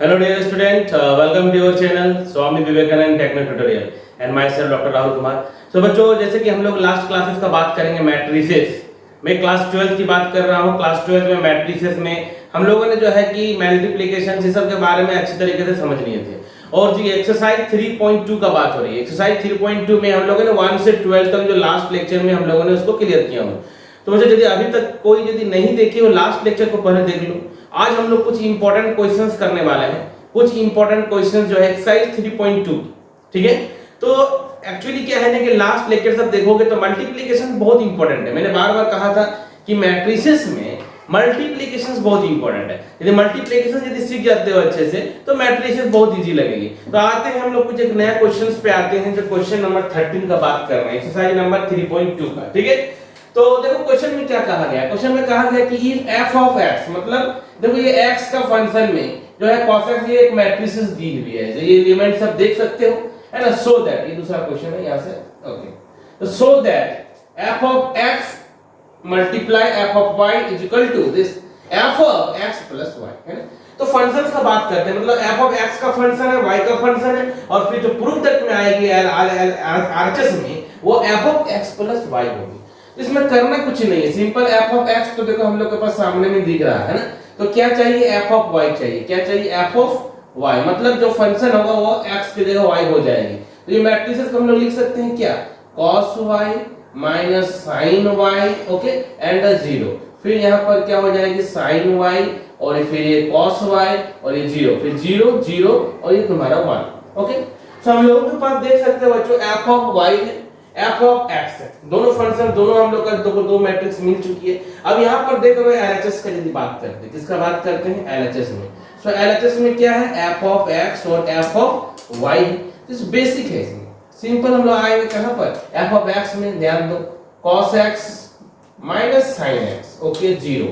Hello dear student, welcome to your channel Swami Vivekananda technical tutorial and myself doctor Rahul Kumar. तो बच्चों, जैसे कि हम लोग लास्ट क्लासेस का बात करेंगे मैट्रिसेस। मैं क्लास 12 की बात कर रहा हूँ। क्लास 12 में मैट्रिसेस में हम लोगों ने जो है कि मल्टीप्लिकेशन ये सब के बारे में अच्छी तरीके से समझ लिए थे। और जी एक्सरसाइज 3.2 का बात हो रही है। एक्सरसाइज 3.2 में हम लोगों ने 1 से 12 तक जो लास्ट लेक्चर में हम लोगों ने उसको क्लियर किया हो। तो बच्चों, यदि अभी तक कोई यदि नहीं देखी हो लास्ट लेक्चर को पहले देख लो। आज हम लोग कुछ इंपॉर्टेंट क्वेश्चंस करने वाले हैं। कुछ इंपॉर्टेंट क्वेश्चंस जो है एक्सरसाइज 3.2, ठीक है। तो एक्चुअली क्या है ना कि लास्ट लेक्चर सब देखोगे तो मल्टीप्लिकेशन बहुत इंपॉर्टेंट है। मैंने बार बार कहा था कि मैट्रिसेस में मल्टीप्लिकेशन बहुत इंपॉर्टेंट है। यदि मल्टीप्लिकेशन यदि सीख जाते हो अच्छे से तो मैट्रिसेस बहुत इजी लगेगी। तो आते हैं हम लोग कुछ एक नया क्वेश्चंस पे आते हैं, जो क्वेश्चन नंबर 13 का बात कर रहे हैं, एक्सरसाइज नंबर 3.2 का, ठीक है। तो देखो क्वेश्चन में क्या कहा गया। क्वेश्चन में कहा गया कि इफ f ऑफ x, मतलब देखो ये x का फंक्शन में जो है cos x ये एक मैट्रिसेस दी हुई है, जो ये एलिमेंट सब देख सकते हो, है ना। सो दैट, ये दूसरा क्वेश्चन है यहां से, ओके। तो so that f of x multiply f of y is equal to this f of x plus y, है ना। तो फंक्शंस का बात करते हैं, मतलब f ऑफ x का फंक्शन है, y का फंक्शन है, और फिर जो प्रूफ दैट में आएगी RHS में वो f of x plus y होगी। इसमें करना कुछ नहीं है, सिंपल f ऑफ x तो देखो हम लोग के पास सामने में दिख रहा है ना। तो क्या चाहिए, f ऑफ y चाहिए। क्या चाहिए, f ऑफ y, मतलब जो फंक्शन होगा वो x की जगह y हो जाएगी। तो ये मैट्रिसेस को हम लोग लिख सकते हैं क्या, cos y minus sin y, okay, and 0। फिर यहाँ पर क्या हो जाएगी sin y, और फिर ये cos y, और ये 0, फिर 0 0, और ये तुम्हारा 1, ओके। तो हम लोगों के पास देख सकते हो बच्चों f ऑफ y है, f ऑफ x है। दोनों फंक्शन, दोनों हम लोग का दो मैट्रिक्स मिल चुकी है। अब यहाँ पर देखो LHS का यदि बात करते हैं, किसका बात करते हैं, LHS में। सो LHS में क्या है, f ऑफ x और f ऑफ y। इस बेसिक है, इसमें सिंपल हम लोग आएंगे कहां पर, f ऑफ x में ध्यान दो, cos x minus sin x, okay, 0,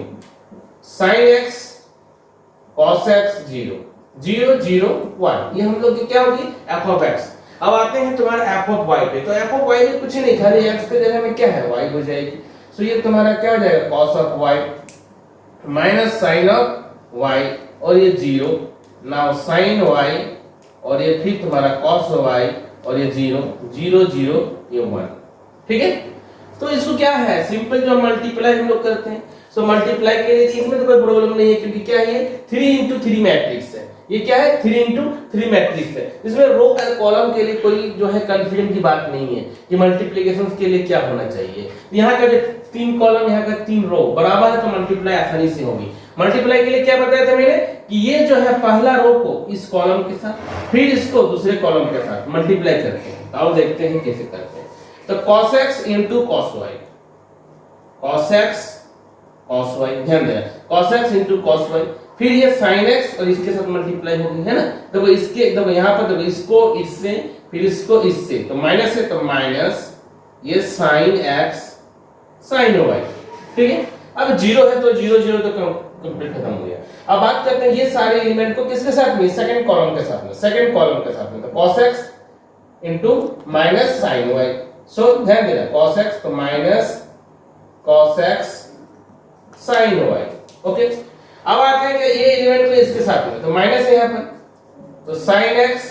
sin x cos x 0 0 0 1, ये हम लोग की क्या होगी, f ऑफ x। अब आते हैं तुम्हारा f ऑफ y पे। तो f ऑफ y में कुछ नहीं, खाली x के जगह में क्या है, y हो जाएगी। सो ये तुम्हारा क्या हो जाएगा, cos of y minus sin of y, और ये 0, नाउ sin y, और ये फिर तुम्हारा cos y, और ये 0 0 0, ये 1, ठीक है। तो इसको क्या है, सिंपल जो मल्टीप्लाई हम लोग करते हैं। सो मल्टीप्लाई के लिए इसमें तो कोई प्रॉब्लम नहीं है, क्योंकि क्या है, 3 × 3 मैट्रिक्स है। ये क्या है, 3 × 3 मैट्रिक्स है। इसमें रो और कॉलम के लिए कोई जो है कंफ्यूजन की बात नहीं है कि मल्टीप्लिकेशंस के लिए क्या होना चाहिए। यहाँ का जो 3 कॉलम, यहाँ का 3 रो बराबर है, तो मल्टीप्लाई आसानी से होगी। मल्टीप्लाई के लिए क्या बताया था मैंने कि ये जो है पहला रो को इस कॉलम के साथ, फिर इसको दूसरे कॉलम के साथ मल्टीप्लाई करते हैं। तो आओ देखते हैं कैसे करते हैं। तो cos x * cos y, cos x cos y, ध्यान देना, cos x * cos y, फिर ये sin x और इसके साथ मल्टीप्लाई होगी, है ना। देखो इसके, देखो यहाँ पर देखो, इसको इससे, फिर इसको इससे, तो माइनस है, तो माइनस ये sin x sin y, ठीक है। अब 0 है तो 0 0 तो कंप्लीट खत्म हो गया। अब बात करते हैं ये सारे एलिमेंट को किसके साथ में, सेकंड कॉलम के साथ में, सेकंड कॉलम के साथ में। तो cos x * minus sin y। सो ध्यान देना, cos x तो minus cos x sin y, okay. अब आते हैं कि ये एलिमेंट को इसके साथ में, तो माइनस है यहाँ पर, तो sin x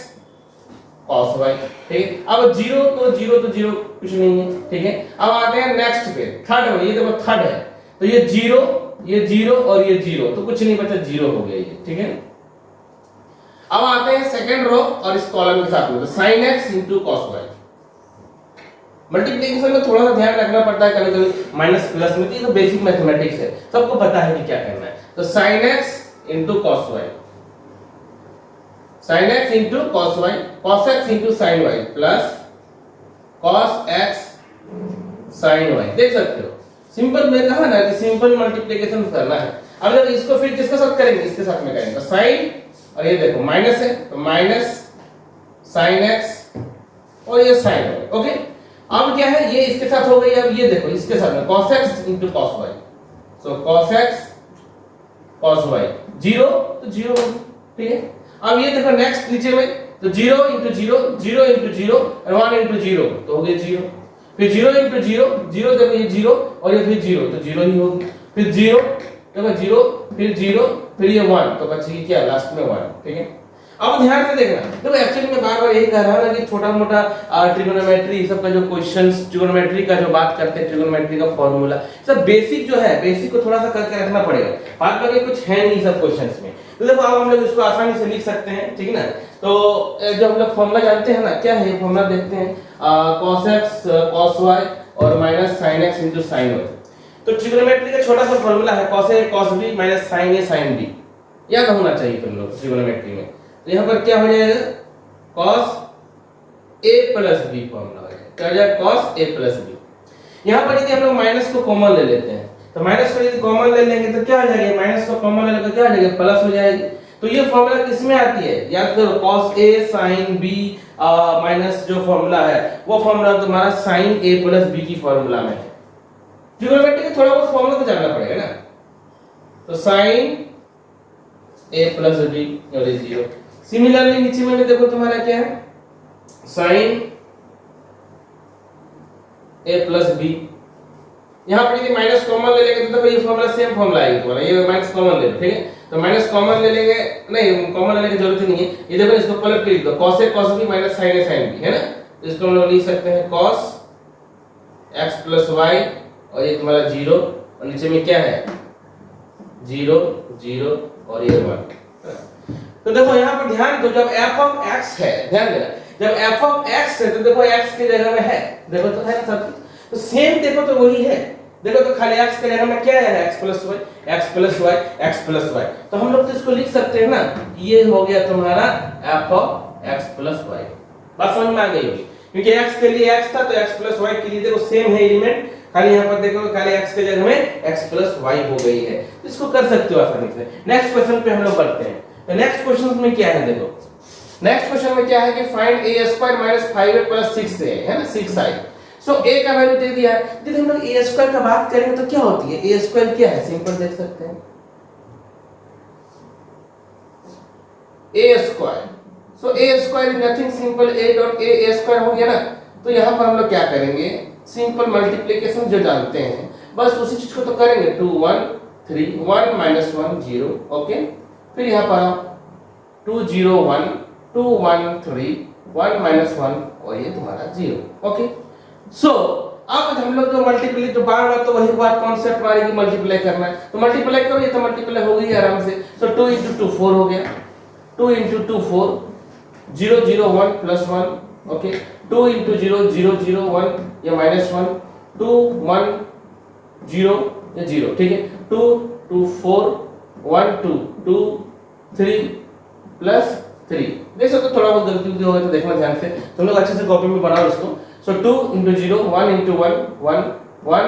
cos y, ठीक है। अब 0 तो 0 कुछ नहीं है, ठीक है। अब आते हैं नेक्स्ट पे, थर्ड में, ये देखो थर्ड है, तो ये 0 और ये 0, तो कुछ नहीं बचा, 0 हो गया ये, ठीक है। अब आते हैं सेकंड रो और इस कॉलम के साथ में, तो sin x * cos y। Multiplication में थोड़ा सा ध्यान रखना पड़ता है, कभी-कभी माइनस प्लस में, ये तो बेसिक मैथमेटिक्स है, सबको पता है कि क्या करना है। तो sin x * cos y, sin x * cos y, cos x * sin y plus cos x sin y, देख सकते हो। सिंपल, मैं कहा ना कि सिंपल मल्टीप्लिकेशन करना है। अब जब इसको फिर किसके साथ करेंगे, इसके साथ में करेंगे, तो sin, और ये देखो माइनस है, तो माइनस sin x और ये sin y, ओके। अब क्या है, ये इसके साथ हो गई। अब ये देखो इसके साथ में cos x * cos y, सो cos x cos y 0 तो 0 होगी, ठीक है। अब ये देखो नेक्स्ट नीचे में, तो 0 × 0 0 × 0 और 1 × 0, तो हो गया 0। फिर 0 × 0 0, देखो ये 0 और ये फिर 0, तो 0 ही होगी। फिर 0, देखो 0, फिर 0 फिर ये 1, तो बचेगी क्या लास्ट में 1, ठीक है। अब ध्यान से देखना, देखो एक्चुअली मैं बार बार यही कह रहा हूं ना कि छोटा मोटा ट्रिगोनोमेट्री सब का जो क्वेश्चंस, ट्रिगोनोमेट्री का जो बात करते हैं, ट्रिगोनोमेट्री का फॉर्मूला सब बेसिक जो है, बेसिक को थोड़ा सा करके रखना पड़ेगा, बाद में कुछ है नहीं सब क्वेश्चंस में। तो देखो अब हम लोग इसको आसानी से लिख सकते हैं, ठीक है ना। तो जो हम लोग फॉर्मूला जानते हैं ना, क्या है फॉर्मूला देखते हैं, cos x cos y और minus sin x into sin y। तो ट्रिगोनोमेट्री का छोटा सा फॉर्मूला है cos a cos b minus sin a sin b, याद होना चाहिए तुम लोग ट्रिगोनोमेट्री में। तो यहाँ पर क्या हो जाएगा, cos a plus b formula हो जाएगा, क्या हो जाएगा cos a प्लस b। यहाँ पर यदि हम लोग माइनस को कॉमन ले लेते हैं, तो माइनस को यदि कॉमन ले लेंगे तो क्या हो जाएगा, माइनस को कॉमन ले लेंगे तो क्या हो जाएगा, प्लस हो जाएगी। तो ये फॉर्मूला किस में आती है, याद करो cos a sin b minus जो फॉर्मूला है वो फॉर्मूला तुम्हारा sin a प्लस b की फॉर्मूला में है। ट्रिगोनोमेट्री का थोड़ा बहुत फॉर्मूला तो जानना पड़ेगा ना। तो sin a प्लस b और ये 0। सिमिलरली नीचे में देखो तुम्हारा क्या है, sin a प्लस b। यहाँ पर यदि माइनस कॉमन ले लेंगे तो देखो ये फॉर्मूला सेम फॉर्मूला आएगा तुम्हारा, ये माइनस कॉमन ले लो, ठीक है। तो माइनस कॉमन ले लेंगे, नहीं कॉमन लेने की जरूरत ही नहीं है, ये देखो इसको पलट के लिख दो, cos a cos b minus sin a sin b, है ना। तो इसको हम लोग लिख सकते हैं cos x प्लस y और ये तुम्हारा 0 और नीचे में क्या है 0 0 और ये 1। तो देखो यहाँ पर ध्यान दो, जब f ऑफ x है, ध्यान देना, जब f ऑफ x है तो देखो x की जगह में है, देखो तो है ना सब, तो सेम देखो तो वही है, देखो तो खाली x की जगह में क्या है x plus y x plus y x plus y। तो हम लोग तो इसको लिख सकते हैं ना, ये हो गया तुम्हारा f of x plus y। बात समझ में आ गई होगी, क्योंकि x के लिए x था तो x प्लस y के लिए देखो सेम है एलिमेंट, खाली यहाँ पर देखो खाली x के जगह में x प्लस y हो गई है। तो इसको कर सकते हो आसानी से। नेक्स्ट क्वेश्चन पे हम लोग बढ़ते हैं। तो नेक्स्ट क्वेश्चन में क्या है, देखो नेक्स्ट क्वेश्चन में क्या है कि find a square minus 5a plus 6a, है ना 6i। सो a का वैल्यू दे दिया है। यदि हम लोग a स्क्वायर का बात करेंगे तो क्या होती है, a स्क्वायर क्या है, सिंपल देख सकते हैं a square. So a square is nothing simple a dot a square हो गया ना। तो यहां पर हम लोग क्या करेंगे, सिंपल मल्टीप्लिकेशन जो जानते हैं बस उसी चीज को तो करेंगे, 2 1 3 1 माइनस 1 0, ओके। फिर यहां पर 2 0 1 2 1 3 1 माइनस 1 और ये तुम्हारा 0, ओके। सो अब हम लोग जो मल्टीप्लाई, तो बार बार तो वही बात कॉन्सेप्ट हमारी की मल्टीप्लाई करना है, तो मल्टीप्लाई करो, ये तो मल्टीप्लाई हो गई आराम से। सो 2 * 2 4 हो गया, 2 * 2 4 0 0 1 प्लस 1, ओके। 2 * 0 0 0 1 ये माइनस 1 2 1 0 ये 0, ठीक है। 2 2 4 1 2 2 3 प्लस 3। देख सकते हो थोड़ा बहुत गलती हो गई तो देखना ध्यान से, तुम लोग अच्छे से कॉपी में बनाओ इसको। सो 2 * 0 1 * 1 1 1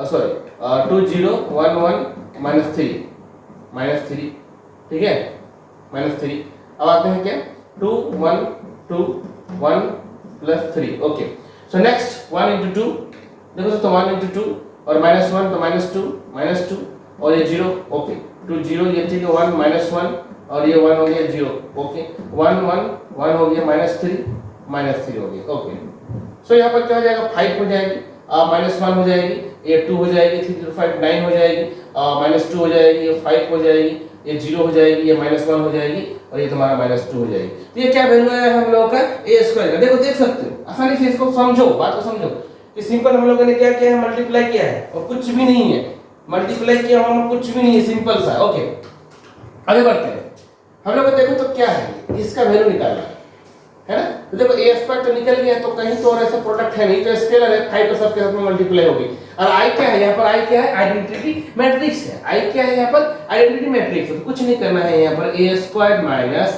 सॉरी 2 0 1 1 माइनस 3, ठीक है -3। अब आते हैं क्या 2 1 2 1 प्लस 3, ओके। सो नेक्स्ट 1 * 2, देखो तो 1 * 2 और -1 तो -2 और ये 0, ओके। 2 0 ये ठीक है, 1 -1 और ये 1 हो गया 0, ओके। 1 1 1 हो गया -3 हो गया, ओके। सो यहाँ पर क्या हो जाएगा 5 हो जाएगी, -1 हो जाएगी, ये 2 हो जाएगी, 3 0 5 9 हो जाएगी, -2 हो जाएगी, ये 5 हो जाएगी, ये 0 हो जाएगी, ये -1 हो जाएगी और ये तुम्हारा -2 हो जाएगी। तो ये क्या वैल्यू है हम लोगों का a स्क्वायर का, देखो देख सकते हो आसानी से, इसको समझो, बात को समझो कि सिंपल हम लोगों ने क्या किया है, मल्टीप्लाई किया है और कुछ भी नहीं है, मल्टीप्लाई किया हम कुछ भी नहीं है, सिंपल सा, ओके। आगे बढ़ते हैं, हम लोग देखो तो क्या है, इसका वैल्यू निकालना है ना। तो देखो a स्क्वायर तो निकल गया, तो कहीं तो और ऐसा प्रोडक्ट है नहीं, तो स्केलर है, 5 तो सबके साथ में मल्टीप्लाई होगी। और i क्या है यहाँ पर, i क्या है, आइडेंटिटी मैट्रिक्स है। i क्या है यहाँ पर, आइडेंटिटी मैट्रिक्स है, तो कुछ नहीं करना है यहाँ पर, a square minus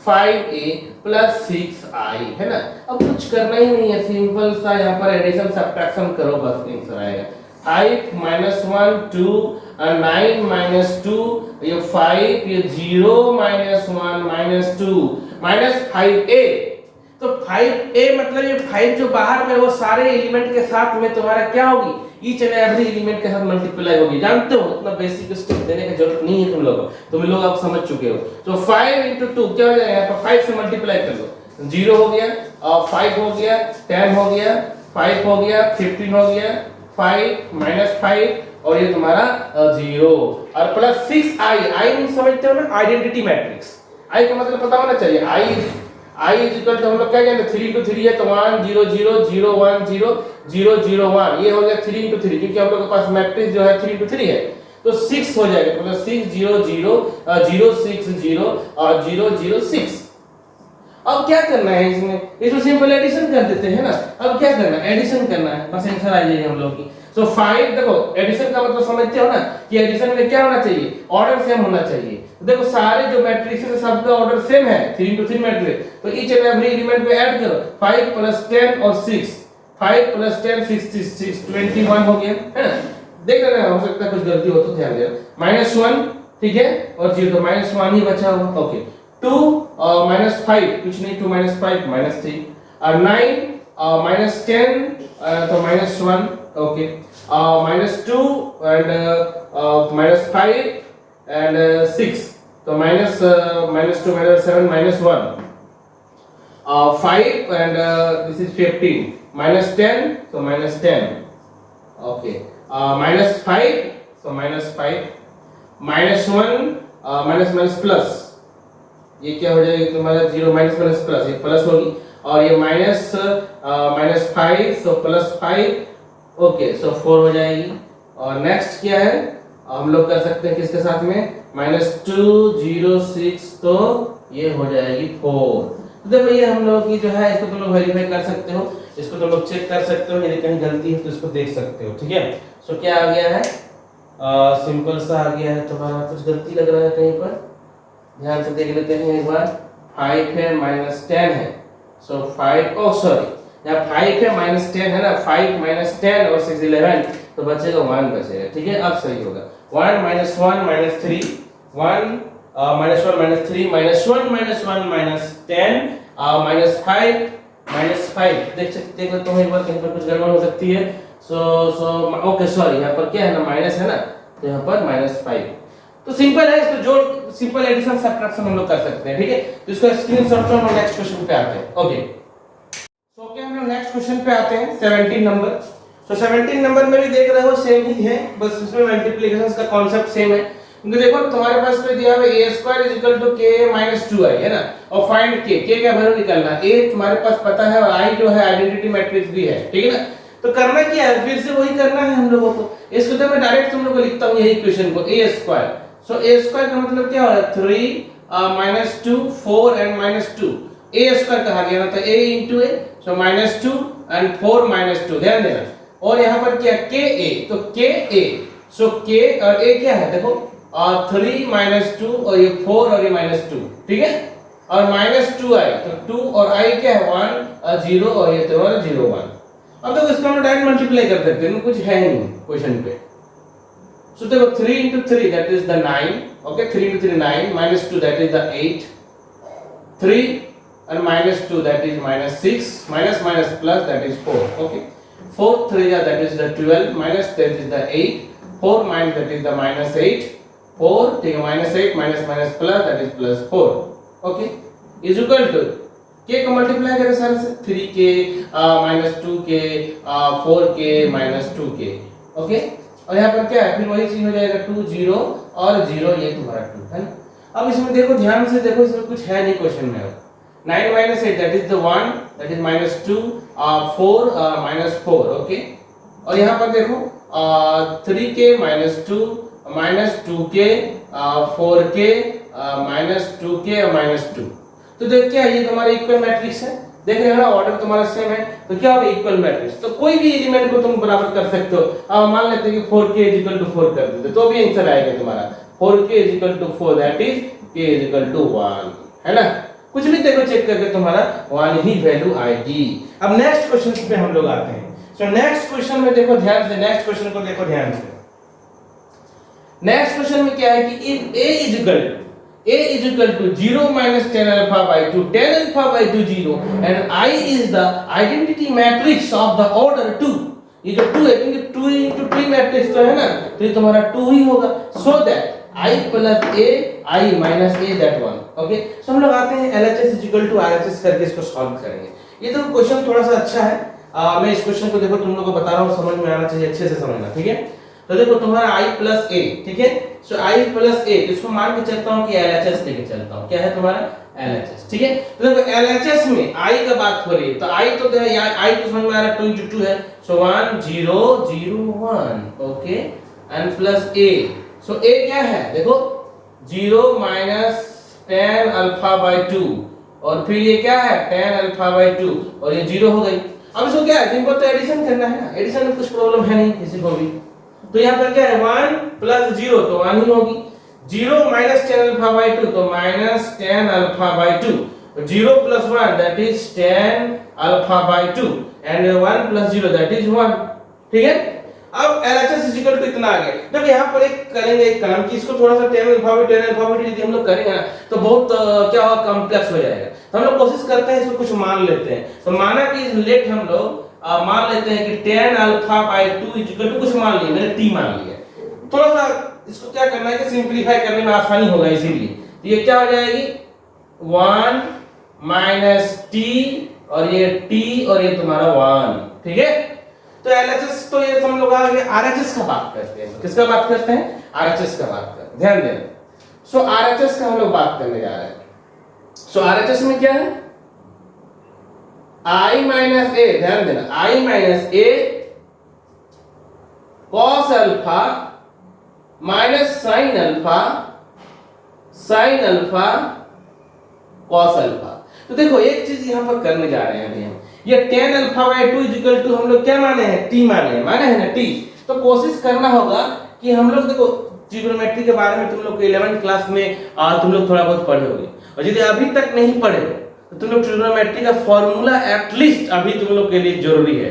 5a plus 6i, है ना। अब कुछ करना ही नहीं है, सिंपल सा यहाँ पर एडिशन सब्ट्रैक्शन करो, बस आंसर आएगा। 5 -1 2 9 -2 ये 5 ये 0 -1 -2 -5a। तो 5a मतलब ये 5 जो बाहर में वो सारे एलिमेंट के साथ में तुम्हारा क्या होगी, ईच एंड एवरी एलिमेंट के साथ मल्टीप्लाई होगी। जानते हो इतना बेसिक स्टेप देने की जरूरत नहीं है तुम लोगों को, तुम लोग अब समझ चुके हो। तो 5 * 2 क्या हो जाएगा, यहाँ पर 5 से मल्टीप्लाई कर लो, 0 हो गया और 5 हो गया, 10 हो गया, 5 हो गया, 15 हो गया, 5 -5 और ये तुम्हारा 0 और प्लस 6 आई समझते हो ना, आइडेंटिटी मैट्रिक्स। आई का मतलब पता होना चाहिए। आई इज इक्वल टू हम लोग क्या जानते हैं 3 into 3 है तो 1 0 0 0 1 0 0 0 1, ये हो गया 3 into 3 क्योंकि हम लोग के पास मैट्रिक्स जो है 3 into 3 है तो 6 हो जाएगा, मतलब 6 0 0 0 6 0 और 0 0 6। अब क्या करना है इसमें सिंपल एडिशन कर देते हैं ना। अब क्या करना है, एडिशन करना है, बस आंसर आ जाएगी हम लोग की। सो 5 देखो एडिशन का मतलब समझते हो ना कि एडिशन में क्या होना चाहिए, ऑर्डर सेम होना चाहिए। देखो सारे जो मैट्रिक्स है सबका ऑर्डर सेम है 3 into 3 मैट्रिक्स, तो ईच एंड एवरी एलिमेंट को ऐड करो 5 plus 10 और 6, 5 plus 10 66 21 हो गया है ना। देख लेना, हो सकता है कुछ गलती हो तो ध्यान देना। -1 ठीक है और 0 तो -1 ही बचा हुआ। ओके 2 -5 कुछ नहीं, 2 -5 -3 और 9 -10 तो -1 ओके -2 and -5 and 6 तो -2 -7 -1 5 and this is 15 -10 so -10 okay -5 so -5 -1 plus ये क्या हो जाएगा तुम्हारा 0 माइनस प्लस, ये प्लस होगी और ये -5 सो +5 ओके सो 4 हो जाएगी। और नेक्स्ट क्या है हम लोग कर सकते हैं किसके साथ में -2 0 6 तो ये हो जाएगी 4। तो देखो ये हम लोग की जो है इसको तुम लोग वेरीफाई कर सकते हो, इसको तुम लोग चेक कर सकते हो, यदि कहीं गलती है तो इसको देख सकते हो। ठीक है सो क्या आ गया है, सिंपल सा आ गया है तुम्हारा, कुछ गलती लग रहा है कहीं पर, ध्यान से देख लेते हैं एक बार। 5 है -10 है सो 5 ओ सॉरी यहाँ 5 है -10 है ना, 5 -10 और 6 11 तो बचेगा 1 बचेगा। ठीक है अब सही होगा 1 -1 -3 1 -1 -3 -1 -1 -10 -5 देख लेते हो एक बार, कहीं पर कुछ गड़बड़ हो सकती है। सो ओके सॉरी यहाँ पर क्या है ना माइनस है ना, तो यहाँ पर -5 तो सिंपल है, इसको जोड़ सिंपल एडिशन सब्ट्रैक्शन हम लोग कर सकते हैं। ठीक है तो इसको स्क्रीनशॉट लो, हम नेक्स्ट क्वेश्चन पे आते हैं। ओके सो क्या हम लोग नेक्स्ट क्वेश्चन पे आते हैं 17 नंबर। सो 17 नंबर में भी देख रहे हो सेम ही है, बस इसमें मल्टीप्लिकेशन का कांसेप्ट सेम है। क्योंकि देखो तुम्हारे पास में दिया हुआ a² k - 2i है ना, और फाइंड k का वैल्यू निकालना है। a तुम्हारे पास पता है और i जो है आइडेंटिटी मैट्रिक्स भी है। ठीक है ना, तो करना क्या है, फिर से वही करना है हम लोगों को। इसको तो मैं डायरेक्ट तुम लोगों को लिखता हूं यही इक्वेशन को a²। सो a² का मतलब क्या है 3 - 2 4 and -2 a² कहा गया ना, तो a into a so -2 and 4 -2 ध्यान देना। और यहाँ पर क्या ka तो ka सो k और a क्या है देखो 3 - 2 और ये 4 और ये -2 ठीक है, और -2i तो 2 और i क्या है 1 0 और ये तुम्हारा 0 1। अब देखो इसको हम डायरेक्ट मल्टीप्लाई कर सकते हैं, कुछ है नहीं क्वेश्चन पे। सो देखो 3 into 3 that is the 9 okay 3 into 3 9 -2 that is the 8 3 and -2 that is -6 minus plus that is 4 okay 4 3 that is the 12 minus that is the 8 4 minus that is the -8 4 ठीक है -8 minus plus that is plus 4 okay is equal to k को multiply करें सारे से 3k -2k 4k -2k okay और यहाँ पर क्या है फिर वही चीज हो जाएगा 2 0 और 0 ये तुम्हारा 2 है ना। अब इसमें देखो ध्यान से देखो, इसमें कुछ है नहीं क्वेश्चन में। 9 - 8 that is the 1 that is -2 4 -4 okay और यहाँ पर देखो 3k -2 -2k 4k -2k और -2 तो देख क्या ये तुम्हारा इक्वल मैट्रिक्स है, देख रहे हो ना ऑर्डर तुम्हारा सेम है तो क्या होगा इक्वल मैट्रिक्स। तो कोई भी एलिमेंट को तुम बराबर कर सकते हो। अब मान लेते हैं कि 4k 4 कर देते तो भी आंसर आएगा तुम्हारा 4k 4 दैट इज k 1 है ना। कुछ भी देखो चेक करके तुम्हारा 1 ही वैल्यू आएगी। अब नेक्स्ट क्वेश्चन पे हम लोग आते हैं। सो नेक्स्ट क्वेश्चन में देखो ध्यान से, नेक्स्ट क्वेश्चन को देखो ध्यान से। नेक्स्ट क्वेश्चन में क्या है कि if a is equal to 0 minus 10 alpha by 2 10 alpha by 2 0 and I is the identity matrix of the order 2। ये जो 2 है क्योंकि 2 into 3 मैट्रिक्स तो है ना, तो ये तुम्हारा 2 ही होगा। so that I plus a I minus a that one okay. So हम लोग आते हैं LHS is equal to RHS करके इसको सॉल्व करेंगे। ये तो क्वेश्चन थोड़ा सा अच्छा है, मैं इस क्वेश्चन को देखो तुम लोगों को बता रहा हूँ, समझ में आना चाहिए, अच्छे से समझना ठीक है। तो देखो तुम्हारा i प्लस a, ठीक है। सो i प्लस a, इसको मान के चलता हूँ कि LHS लेके चलता हूँ। क्या है तुम्हारा LHS, ठीक है। तो देखो LHS में i का बात हो रही है, तो i तो i तो समझ में आ रहा है 2 into 2 है। सो 1 0 0 1, okay, and plus a। So a क्या है, देखो 0 माइनस tan अल्फा बाई 2, और फिर ये क्या है tan अल्फा बाई 2, और ये 0 हो गई। अब इसको क्या है, सिंपल तो एडिशन करना है ना, एडिशन में कुछ प्रॉब्लम है नहीं किसी को भी। तो यहाँ पर क्या है 1 प्लस 0 तो 1 ही होगी, 0 माइनस tan अल्फा बाई 2 तो minus tan alpha by 2, 0 plus 1 that is tan alpha by 2, and 1 plus 0 that is 1, ठीक है। अब LHS इज इक्वल टू इतना आ गया। देखो यहाँ पर एक करेंगे एक काम कि इसको थोड़ा सा tan अल्फा बाई यदि हम लोग करेंगे ना तो बहुत क्या होगा, कॉम्प्लेक्स हो जाएगा। तो हम लोग कोशिश करते हैं इसको कुछ मान लेते हैं। तो माना कि लेट हम लोग मान लेते हैं कि tan alpha by 2 is equal to कुछ मान लिया, मैंने t मान लिया। थोड़ा सा इसको क्या करना है कि सिंपलीफाई करने में आसानी होगा, इसीलिए तो ये क्या हो जाएगी 1 माइनस t, और ये t, और ये तुम्हारा 1, ठीक है। तो LHS तो ये हम लोग आगे RHS का बात करते हैं। किसका बात करते हैं, RHS का बात करते हैं, ध्यान देना। सो RHS का हम लोग बात करने जा रहे हैं। सो RHS में क्या है i माइनस a, ध्यान देना, i minus a cos alpha minus sin alpha cos alpha. तो देखो एक चीज यहां पर करने जा रहे हैं अभी हम, ये tan alpha by 2 is equal to हम लोग क्या माने हैं, t माने हैं ना t। तो कोशिश करना होगा कि हम लोग देखो ट्रिग्नोमेट्री के बारे में तुम लोग 11th क्लास में तुम लोग थोड़ा बहुत पढ़े होंगे, और यदि अभी तक नहीं पढ़े हो तो तुम लोग ट्रिग्नोमेट्री का फॉर्मूला एटलीस्ट अभी तुम लोग के लिए जरूरी है।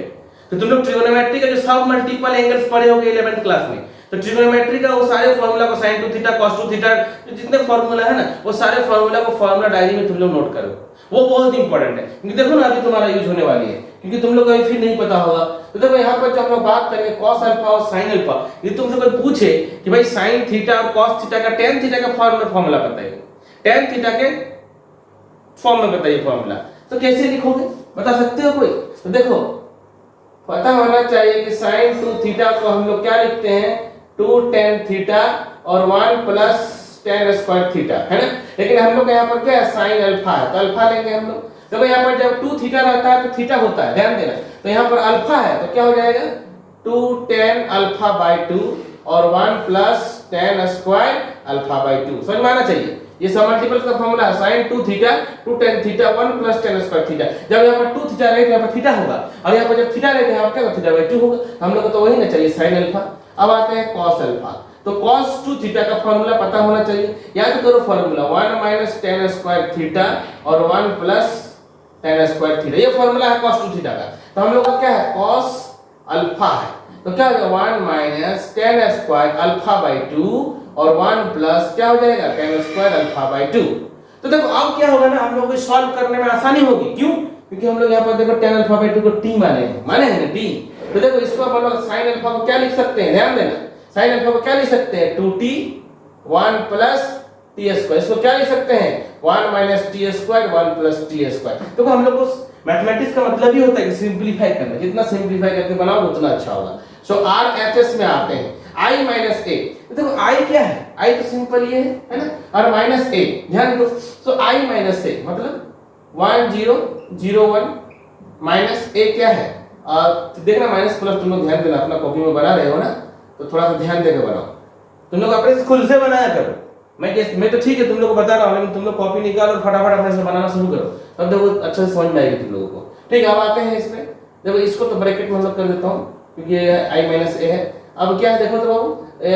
तो तुम लोग ट्रिग्नोमेट्री का जो सब मल्टीपल एंगल्स पढ़े होंगे 11th क्लास में, तो ट्रिग्नोमेट्री का वो सारे फॉर्मूला को sin 2 थीटा cos 2 थीटा जो जितने फॉर्मूला है ना, वो सारे फॉर्मूला को फॉर्मूला डायरी में तुम लोग नोट करो, वो बहुत इंपॉर्टेंट है। क्योंकि देखो ना अभी तुम्हारा यूज होने वाली है, क्योंकि तुम लोग को फिर नहीं पता होगा। तो देखो यहाँ पर जब हम लोग बात करेंगे cos अल्फा और sin अल्फा, यदि तुमसे कोई पूछे कि भाई sin थीटा और cos थीटा का tan थीटा का फॉर्मूला बताइए, tan थीटा के फॉर्म में बताइए फॉर्मूला, तो कैसे लिखोगे, बता सकते हो कोई? तो देखो पता होना चाहिए कि sin 2 थीटा को हम लोग क्या लिखते हैं 2 tan थीटा और 1 प्लस tan स्क्वायर थीटा, है ना। लेकिन हम लोग यहाँ पर क्या है sin अल्फा है, तो अल्फा लेंगे हम लोग। देखो यहाँ पर जब 2 थीटा रहता है तो थीटा होता है, ध्यान देना। तो यहाँ पर अल्फा है तो क्या हो जाएगा 2 tan अल्फा बाई 2 और 1 plus tan square alpha by 2, समझ में आना चाहिए। ये सब मल्टीपल्स का फार्मूला है, sin 2 theta 2 tan theta 1 plus tan square theta. जब यहाँ पर 2 थीटा रहेगा यहाँ पर थीटा होगा, और यहाँ पर जब थीटा रहेगा यहाँ पर क्या थीटा बाई 2 होगा। हम लोग को तो वही ना चाहिए sin अल्फा। अब आते हैं cos अल्फा, तो cos 2 थीटा का फार्मूला पता होना चाहिए। याद करो formula 1 minus tan square theta और 1 प्लस tan स्क्वायर थीटा, ये फार्मूला है cos 2 थीटा का। तो हम लोग का क्या है cos अल्फा है, तो क्या होगा 1 minus tan square alpha by 2 और 1 प्लस क्या हो जाएगा tan स्क्वायर अल्फा बाई 2। तो देखो अब क्या होगा ना, हम लोग को सॉल्व करने में आसानी होगी। क्यों? क्योंकि हम लोग यहाँ पर देखो tan अल्फा बाई 2 को t माने हैं ना t। तो देखो इसको हम लोग sin अल्फा को क्या लिख सकते हैं, ध्यान देना, sin अल्फा को क्या लिख सकते हैं 2t 1 प्लस t स्क्वायर। इसको क्या लिख सकते हैं 1 minus t square 1 plus t square. तो हम लोग को मैथमेटिक्स का मतलब ही होता है कि सिंपलीफाई करना, जितना सिंपलीफाई करके बनाओ उतना अच्छा होगा। सो RHS में आते हैं i माइनस a। देखो i क्या है, i तो सिंपल ये है ना, और माइनस a, ध्यान दो। सो i माइनस a मतलब 1 0 0 1 माइनस a क्या है, तो देखना माइनस प्लस तुम लोग ध्यान देना, अपना कॉपी में बना रहे हो ना तो थोड़ा सा ध्यान देकर बनाओ। तुम लोग अपने खुद से बनाया करो, मैं तो ठीक है तुम लोग को बता रहा हूँ, लेकिन तुम लोग कॉपी निकालो और फटाफट अपने से बनाना शुरू करो, तब देखो अच्छे से समझ में आएगी तुम लोगों को। ठीक है, अब आते हैं इसमें। देखो इसको तो ब्रैकेट में हम लोग कर देता हूँ क्योंकि ये i माइनस a है। अब क्या है देखो तो बाबू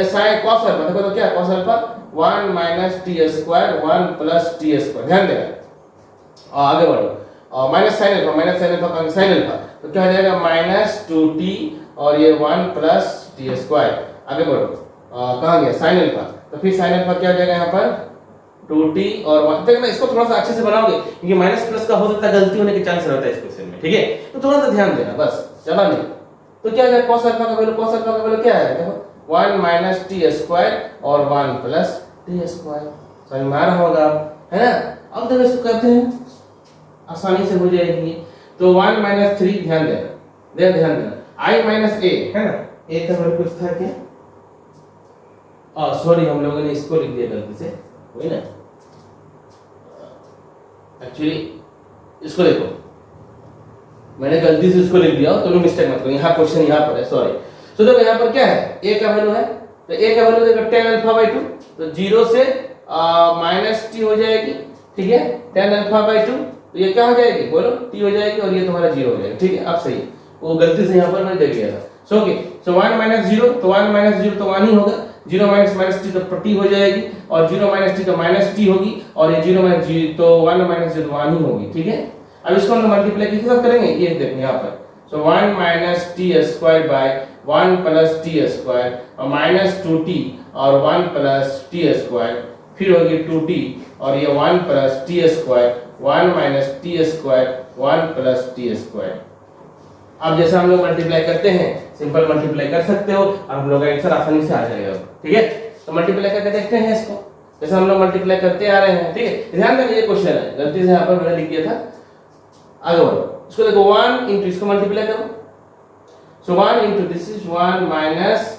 sin cos अल्फा, देखो तो क्या है cos alpha 1 minus t square 1 plus t square, ध्यान देना। आगे बढ़ो, और माइनस sin अल्फा का sin अल्फा, तो क्या हो जाएगा माइनस 2t और ये 1 प्लस t स्क्वायर। आगे बढ़ो, कहाँ गया sin अल्फा, तो फिर sin अल्फा क्या हो जाएगा यहाँ पर 2t और 1। देखना इसको थोड़ा सा अच्छे से बनाओगे क्योंकि माइनस प्लस का हो सकता है गलती होने के चांस रहता है इस क्वेश्चन में, ठीक है। तो थोड़ा सा ध्यान देना बस, ज्यादा नहीं। तो क्या हो जाएगा cos अल्फा का वैल्यू क्या है, देखो 1 माइनस t स्क्वायर और 1 प्लस t स्क्वायर, समझ में आ रहा होगा है ना। अब देखो इसको करते हैं, आसानी से हो जाएगी। तो 1 माइनस 3, ध्यान देना i माइनस a है ना, a का वैल्यू कुछ था क्या सॉरी, हम लोगों ने इसको लिख दिया गलती से, वही ना, एक्चुअली इसको देखो, मैंने गलती से इसको लिख दिया, तो मिस्टेक मत करो, यहाँ क्वेश्चन यहाँ पर है, सॉरी। तो देखो यहाँ पर क्या है, ए का वैल्यू है, तो ए का वैल्यू देखो tan अल्फा बाई 2, तो 0 से माइनस टी हो जाएगी, ठीक है, tan अल्फा बाई 2, तो ये क्या हो जाएगी, बोलो, टी हो जाएगी, और ये तुम्हारा 0 हो जाएगा, ठीक है। अब सही है, वो गलती से यहाँ पर मैंने दे दिया था। सो ओके, सो 1 माइनस 0, तो 1 माइनस 0 तो 1 ही होगा, 0 माइनस माइनस टी तो टी हो जाएगी, और 0 माइनस टी तो माइनस टी होगी, और ये 0 माइनस 0 तो 1 माइनस 0 1 ही होगी, ठीक है। अब इसको हम मल्टीप्लाई किसके साथ करेंगे, ये देखो यहाँ पर, सो 1 minus T square by 1 plus T square, और माइनस 2t और 1 प्लस टी स्क्वायर, फिर होगी 2t और ये 1 plus T square, 1 minus T square, 1 plus T square. अब जैसे हम लोग मल्टीप्लाई करते हैं, सिंपल मल्टीप्लाई कर सकते हो, और हम लोग का आंसर आसानी से आ जाएगा, ठीक है। तो मल्टीप्लाई करके देखते हैं इसको, जैसे हम लोग मल्टीप्लाई करते आ रहे हैं, ठीक है। ध्यान देना, ये क्वेश्चन है, गलती से यहाँ पर मैंने लिख दिया था, आगे बढ़ो। इसको देखो 1 इंटू, इसको मल्टीप्लाई करो, सो 1 into this is 1 minus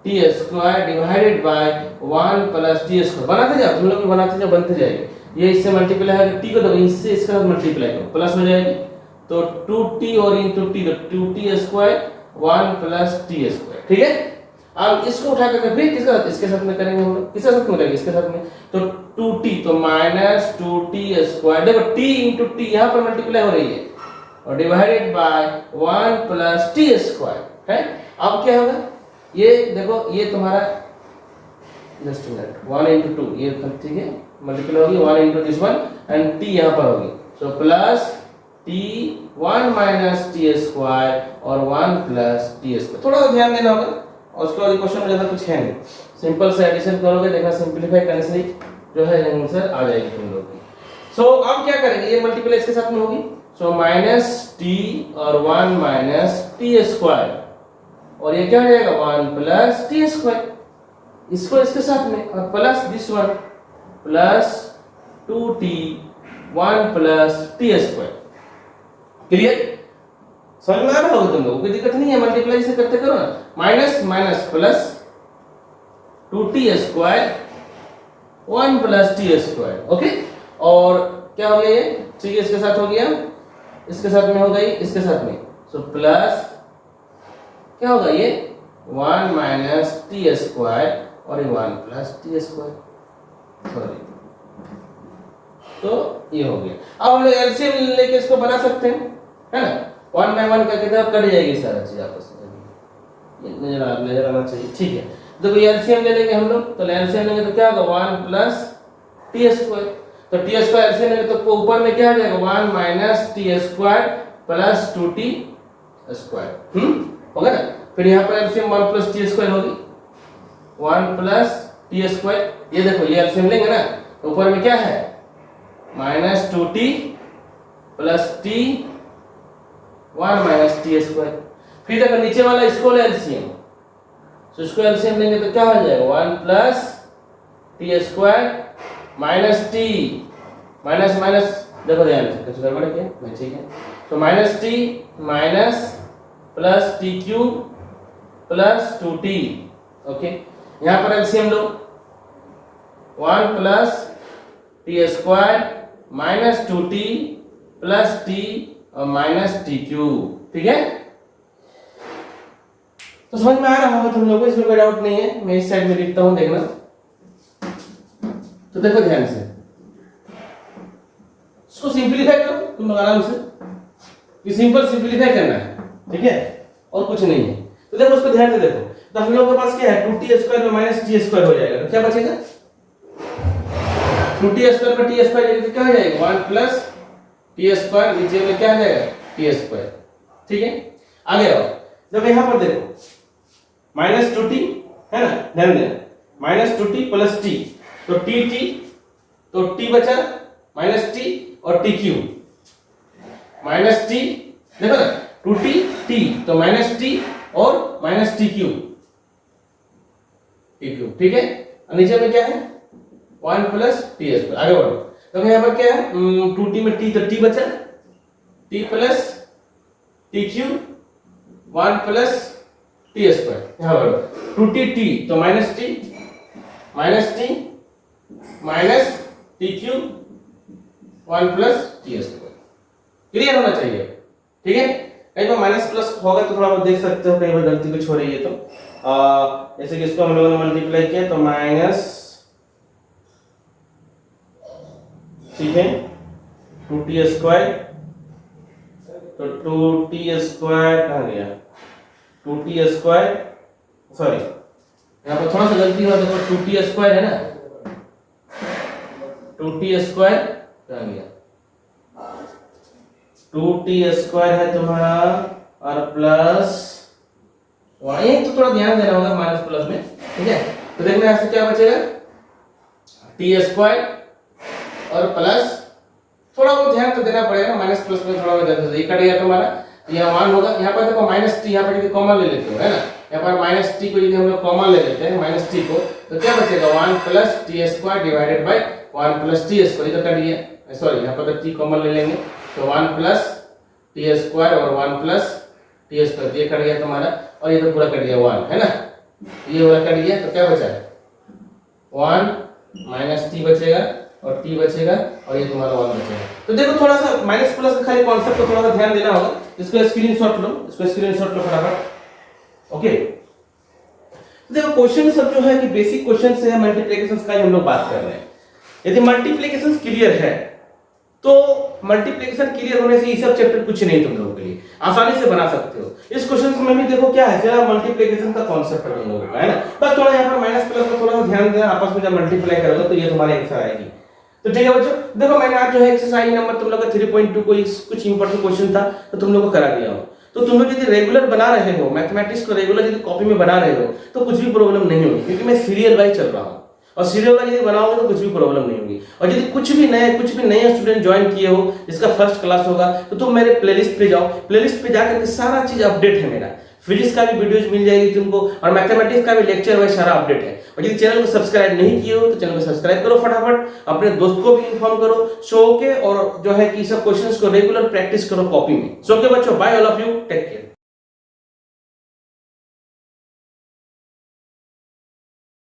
T square divided by 1 plus T square. बनाते जाओ, तुम लोग भी बनाते जाओ, बनते जाएगा। ये इससे मल्टीप्लाई है, टी को देखो, इससे इसका साथ मल्टीप्लाई करो, प्लस हो जाएगी, तो 2t और इंटू टी, तो 2t square 1 plus T square, ठीक है। अब इसको उठा करके फिर किसके साथ, इसके साथ में करेंगे हम लोग, किसके साथ में करेंगे, इसके साथ में, तो 2t तो माइनस 2t स्क्वायर, देखो t इंटू टी यहाँ पर मल्टीप्लाई हो रही है, और divided by 1 plus T square है। अब क्या होगा, ये देखो, ये तुम्हारा जस्ट मिनट 1 इंटू 2, ये ठीक है, मल्टीप्लाई होगी 1 into this one, and t यहाँ पर होगी, so plus t 1 minus T square और 1 प्लस टी स्क्वायर। थोड़ा सा ध्यान देना होगा, और उसके बाद क्वेश्चन में ज़्यादा कुछ है नहीं, सिंपल से एडिशन करोगे, देखना सिंपलीफाई करने से जो है आंसर आ जाएगी तुम लोग की। सो अब क्या करेंगे, ये मल्टीप्लाई इसके साथ में होगी, सो माइनस टी और 1 माइनस टी स्क्वायर, और ये क्या हो जाएगा 1 प्लस टी स्क्वायर, इसको इसके साथ में, और plus this one plus 2t 1 plus T square. Clear, समझ में आ रहा होगा तुम लोगों को, कोई दिक्कत नहीं है, मल्टीप्लाई से करते करो ना, minus minus plus 2t square 1 plus T square, okay. और क्या हो गया ये, ठीक है, इसके साथ हो गया, इसके साथ में हो गई, इसके साथ में, सो प्लस क्या होगा ये 1 माइनस टी स्क्वायर और ये 1 प्लस टी स्क्वायर, सॉरी, तो ये हो गया। अब हम लोग एलसीएम लेके इसको बना सकते हैं, है ना, 1 बाय 1 करके तो कट जाएगी सारा चीज आपस में, नजर आना चाहिए, ठीक है। देखो ये एलसीएम ले लेंगे हम लोग, तो एलसीएम लेंगे तो क्या होगा 1 प्लस टी स्क्वायर, तो टी स्क्वायर एलसीएम लेंगे तो ऊपर में क्या आ जाएगा 1 minus T square plus 2t square, होगा ना। फिर यहाँ पर एलसीएम 1 प्लस टी स्क्वायर होगी, 1 प्लस टी स्क्वायर, ये देखो ये एलसीएम लेंगे ना, तो ऊपर में क्या है minus 2t plus T 1 minus T square. फिर देखो नीचे वाला इसको ले एलसीएम, तो इसको एलसीएम लेंगे तो क्या हो जाएगा 1 plus T square minus T, minus minus देखो ध्यान से, कुछ गड़बड़ है क्या, ठीक है, तो minus T minus plus T cube plus 2t, okay. यहाँ पर एलसीएम लो, 1 plus T square minus 2t plus T और माइनस टी क्यूब, ठीक है। तो समझ में आ रहा होगा तुम लोगों को, इसमें कोई डाउट नहीं है, मैं इस साइड में लिखता हूं, देखना। तो देखो ध्यान से, इसको सिंपलीफाई करो तुम लोग आराम से, ये सिंपल सिंपलीफाई करना है, ठीक है, और कुछ नहीं है। तो देखो उसको ध्यान से देखो, तो हम लोगों के पास क्या है 2t स्क्वायर में माइनस टी स्क्वायर हो जाएगा, तो क्या बचेगा 2t स्क्वायर में टी स्क्वायर क्या हो जाएगा 1 प्लस टी स्क्वायर, नीचे में क्या आ जाएगा टी स्क्वायर, ठीक है। आगे आओ, जब यहां पर देखो माइनस 2t है ना, ध्यान देना, माइनस 2t प्लस टी, तो टी, तो t बचा माइनस टी और टी क्यूब माइनस टी, देखो ना 2t t, तो माइनस टी और माइनस टी क्यूब, ठीक है। और नीचे में क्या है 1 प्लस टी स्क्वायर। आगे बढ़ो, तो यहाँ पर क्या है 2t में t, तो t बचा t plus T cube 1 plus T square, यहाँ बढ़ो 2t t, तो minus T minus T minus T cube 1 plus T square. Clear होना चाहिए, ठीक है। कहीं पर माइनस प्लस होगा तो थोड़ा बहुत देख सकते हो, कहीं पर गलती कुछ हो रही है तो जैसे कि इसको हम लोगों ने मल्टीप्लाई किया तो माइनस, ठीक है, 2t स्क्वायर, तो 2t स्क्वायर कहाँ गया, 2t स्क्वायर, सॉरी यहाँ पर थोड़ा सा गलती हुआ, देखो 2t स्क्वायर है ना, 2t स्क्वायर कहाँ गया, 2t स्क्वायर है तुम्हारा और प्लस वहीं तो थोड़ा ध्यान देना होगा माइनस प्लस में, ठीक है। तो देखना यहाँ से क्या बचेगा, टी स्क्वायर और प्लस थोड़ा बहुत ध्यान तो देना पड़ेगा, माइनस प्लस में थोड़ा बहुत ध्यान, ये कट गया तुम्हारा, यहाँ 1 होगा, यहाँ पर देखो माइनस टी, यहाँ पर यदि कॉमन ले लेते हो है ना, यहाँ पर माइनस टी को यदि हम लोग कॉमन ले लेते हैं माइनस टी को, तो क्या बचेगा 1 plus T square divided by 1 plus T square, ये तो कट गया, सॉरी यहाँ पर टी कॉमन ले लेंगे तो 1 प्लस टी स्क्वायर और 1 प्लस टी स्क्वायर, ये कट गया तुम्हारा, और ये तो पूरा कट गया 1 है ना, ये पूरा कट गया, तो क्या बचा 1 माइनस टी बचेगा और t बचेगा और ये तुम्हारा 1 बचेगा। तो देखो थोड़ा सा माइनस प्लस का खाली कॉन्सेप्ट को थोड़ा सा ध्यान देना होगा, इसको स्क्रीनशॉट लो, इसको स्क्रीनशॉट लो फटाफट, ओके। देखो क्वेश्चन सब जो है कि बेसिक क्वेश्चन से है, मल्टीप्लिकेशंस का ही हम लोग बात कर रहे हैं। यदि मल्टीप्लिकेशंस क्लियर है तो मल्टीप्लिकेशन क्लियर होने से ये सब चैप्टर कुछ नहीं तुम लोगों के लिए, आसानी से बना सकते हो। इस क्वेश्चन में भी देखो क्या है, जरा मल्टीप्लिकेशन का कॉन्सेप्ट है तुम लोगों का, है ना, बस थोड़ा यहाँ पर माइनस प्लस का थोड़ा सा ध्यान देना, आपस में जब मल्टीप्लाई करोगे तो ये तुम्हारी आंसर आएगी। तो ठीक है बच्चों, देखो मैंने आज जो है एक्सरसाइज नंबर तुम लोग का 3.2 को कुछ इंपॉर्टेंट क्वेश्चन था तो तुम लोग को करा दिया हूं। तो तुम लोग यदि रेगुलर बना रहे हो मैथमेटिक्स को, रेगुलर यदि कॉपी में बना रहे हो तो कुछ भी प्रॉब्लम नहीं होगी, क्योंकि मैं सीरियल वाइज चल रहा हूं, और सीरियल वाइज यदि बनाओगे तो कुछ भी प्रॉब्लम नहीं होगी। और यदि कुछ भी नए स्टूडेंट ज्वाइन किए हो जिसका फर्स्ट क्लास होगा तो तुम मेरे प्लेलिस्ट पे जाओ, प्लेलिस्ट पे जाकर के सारा चीज अपडेट है मेरा, फिजिक्स का भी वीडियोज मिल जाएगी तुमको और मैथमेटिक्स का भी लेक्चर वाइज सारा अपडेट है। और यदि चैनल को सब्सक्राइब नहीं किए हो तो चैनल को सब्सक्राइब करो फटाफट, अपने दोस्त को भी इन्फॉर्म करो, सो के और जो है कि सब क्वेश्चंस को रेगुलर प्रैक्टिस करो कॉपी में। सो के बच्चों, bye all of you, take care.